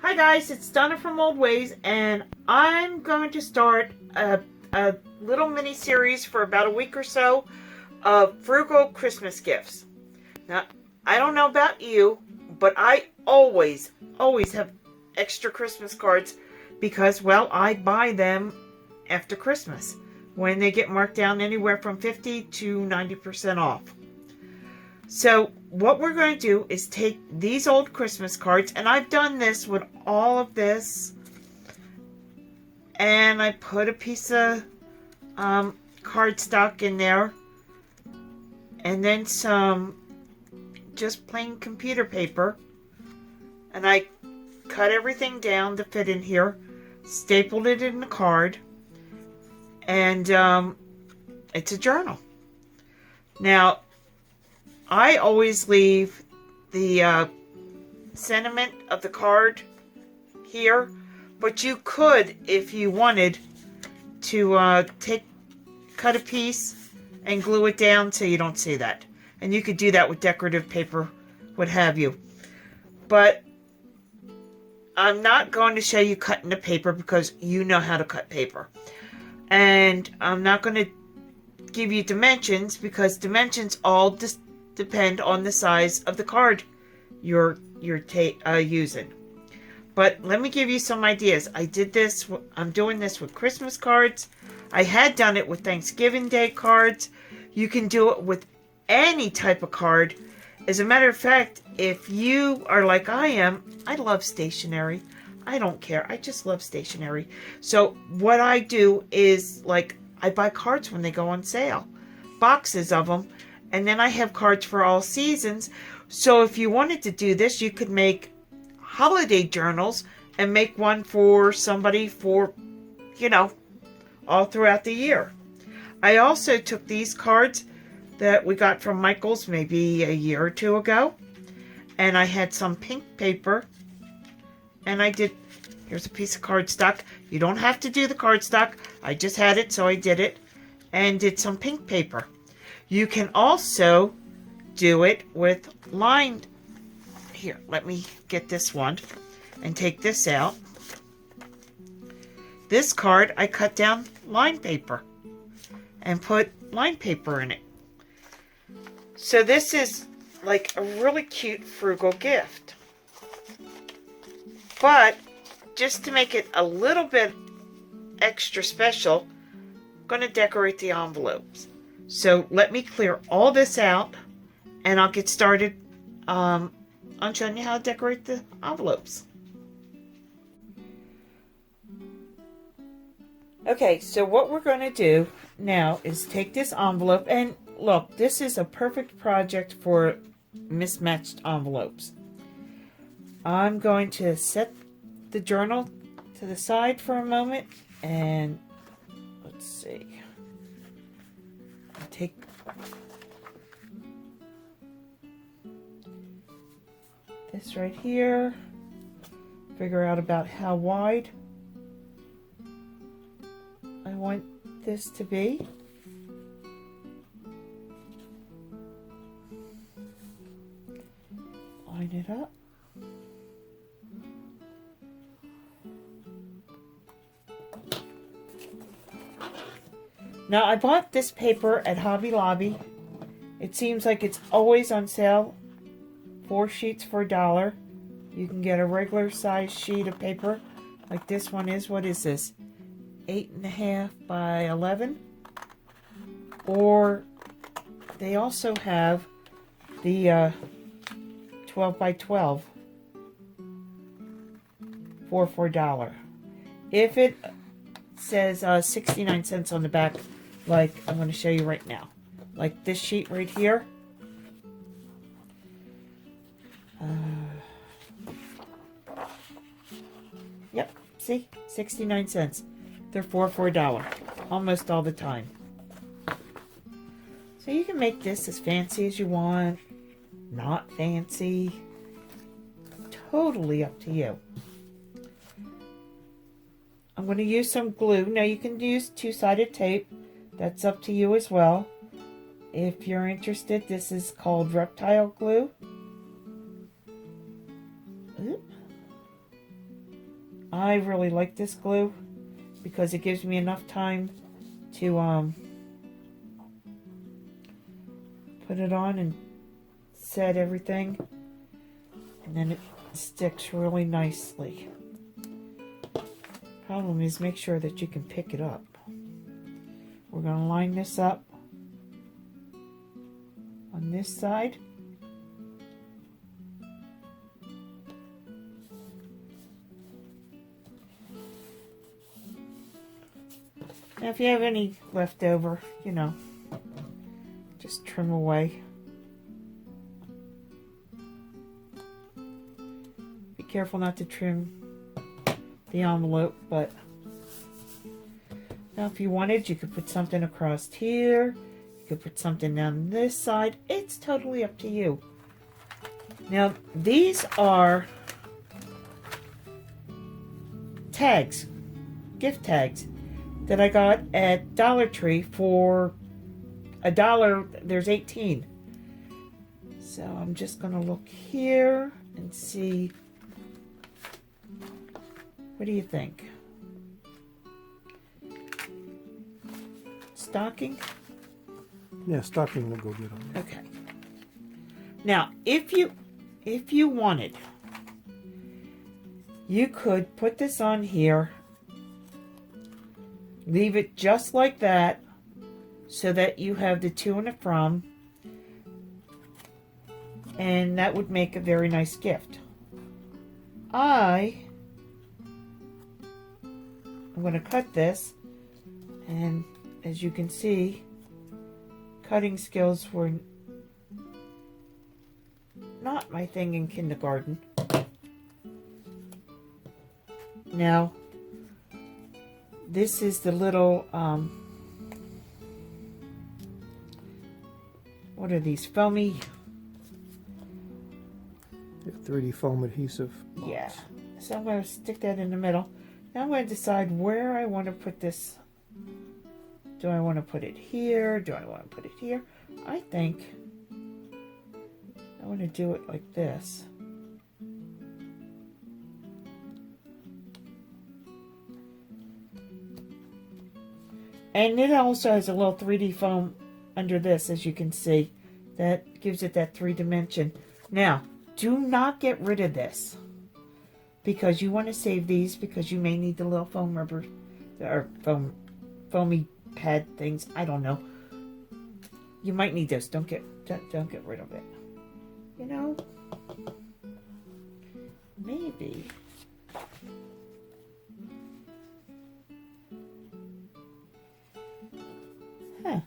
Hi guys, it's Donna from Old Ways, and I'm going to start a little mini series for about a week or so of frugal Christmas gifts. Now, I don't know about you, but I always have extra Christmas cards because, well, I buy them after Christmas when they get marked down anywhere from 50 to 90% off. So what we're going to do is take these old Christmas cards, and I've done this with all of this, and I put a piece of cardstock in there, and then some just plain computer paper, and I cut everything down to fit in here, stapled it in the card, and it's a journal. Now, I always leave the sentiment of the card here, but you could, if you wanted, to cut a piece and glue it down so you don't see that. And you could do that with decorative paper, what have you. But I'm not going to show you cutting the paper because you know how to cut paper. And I'm not going to give you dimensions because dimensions all depend on the size of the card you're using. But let me give you some ideas. I'm doing this with Christmas cards. I had done it with Thanksgiving Day cards. You can do it with any type of card. As a matter of fact, if you are like I am, I love stationery. I don't care. I just love stationery. So what I do is, like, I buy cards when they go on sale. Boxes of them. And then I have cards for all seasons. So if you wanted to do this, you could make holiday journals and make one for somebody for, all throughout the year. I also took these cards that we got from Michael's maybe a year or two ago. And I had some pink paper. And here's a piece of cardstock. You don't have to do the cardstock. I just had it, so I did it. And did some pink paper. You can also do it with lined. Here, let me get this one and take this out. This card, I cut down lined paper and put lined paper in it. So this is like a really cute frugal gift. But just to make it a little bit extra special, I'm going to decorate the envelopes. So let me clear all this out, and I'll get started on showing you how to decorate the envelopes. Okay, so what we're going to do now is take this envelope, and look, this is a perfect project for mismatched envelopes. I'm going to set the journal to the side for a moment, and let's see. Take this right here, figure out about how wide I want this to be. Line it up. Now, I bought this paper at Hobby Lobby. It seems like it's always on sale. 4 sheets for $1. You can get a regular size sheet of paper like this one is. What is this? 8.5 by 11. Or they also have the 12 by 12 for $1. If it says 69 cents on the back, like I'm going to show you right now, like this sheet right here, yep, see, 69 cents. They're for $1 almost all the time. So you can make this as fancy as you want, not fancy, totally up to you. I'm going to use some glue. Now you can use two-sided tape. That's up to you as well. If you're interested, this is called reptile glue. Oop. I really like this glue because it gives me enough time to put it on and set everything, and then it sticks really nicely. Problem is, make sure that you can pick it up. We're going to line this up on this side. Now if you have any left over, you know, just trim away. Be careful not to trim the envelope, but now if you wanted, you could put something across here. You could put something down this side. It's totally up to you. Now, these are tags, gift tags, that I got at Dollar Tree for $1. There's 18. So I'm just going to look here and see. What do you think? Stocking? Yeah, stocking will go good on that. Okay. Now, if you wanted, you could put this on here, leave it just like that, so that you have the to and the from, and that would make a very nice gift. I'm going to cut this, and as you can see, cutting skills were not my thing in kindergarten. Now, this is the little, what are these, foamy? 3D foam adhesive box. Yeah. So I'm going to stick that in the middle. Now I'm going to decide where I want to put this. Do I want to put it here? Do I want to put it here? I think I want to do it like this. And it also has a little 3D foam under this, as you can see. That gives it that 3 dimension. Now, do not get rid of this, because you want to save these, because you may need the little foam rubber or foamy pad things. I don't know. You might need those. Don't get rid of it. You know, maybe. Huh.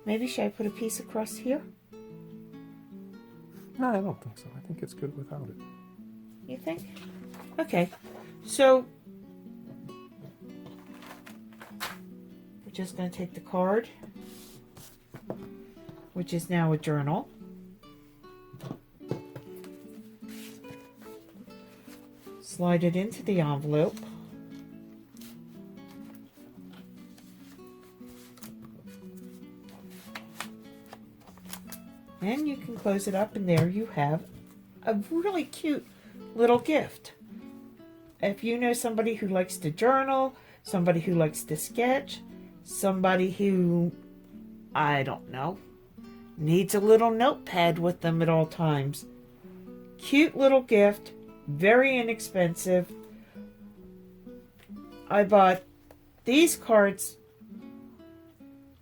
Maybe should I put a piece across here? No, I don't think so. I think it's good without it. You think? Okay. So we're just going to take the card, which is now a journal. Slide it into the envelope. And you can close it up, and there you have a really cute little gift. If you know somebody who likes to journal, somebody who likes to sketch, somebody who, I don't know, needs a little notepad with them at all times. Cute little gift, very inexpensive. I bought these cards,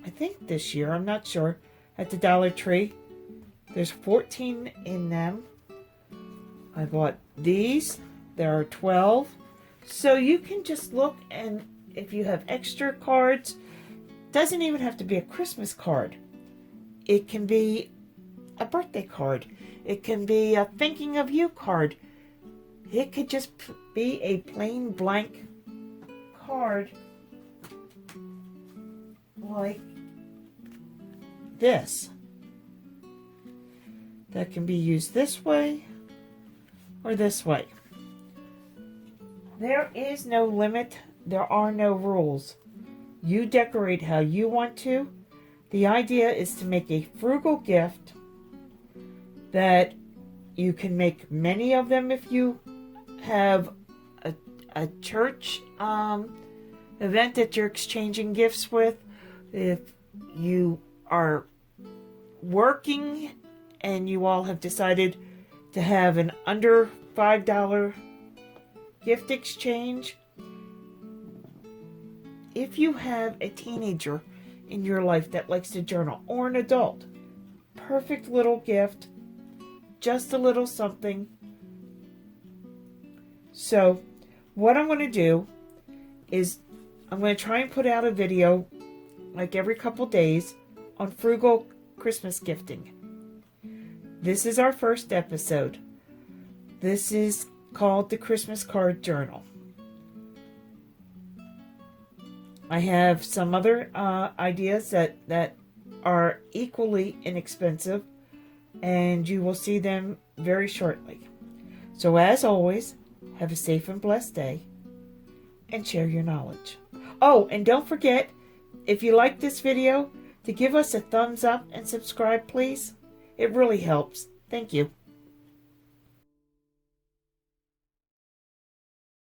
I think this year, I'm not sure, at the Dollar Tree. There's 14 in them. I bought these. There are 12. So you can just look, and if you have extra cards, doesn't even have to be a Christmas card. It can be a birthday card. It can be a thinking of you card. It could just be a plain blank card like this. That can be used this way or this way. There is no limit. There are no rules. You decorate how you want to. The idea is to make a frugal gift that you can make many of them if you have a church event that you're exchanging gifts with, if you are working and you all have decided to have an under $5 gift exchange, if you have a teenager in your life that likes to journal, or an adult, perfect little gift, just a little something. So what I'm going to do is I'm going to try and put out a video like every couple days on frugal Christmas gifting. This is our first episode. This is called the Christmas Card Journal. I have some other ideas that are equally inexpensive, and you will see them very shortly. So as always, have a safe and blessed day, and share your knowledge. Oh, and don't forget, if you like this video, to give us a thumbs up and subscribe, please. It really helps. Thank you.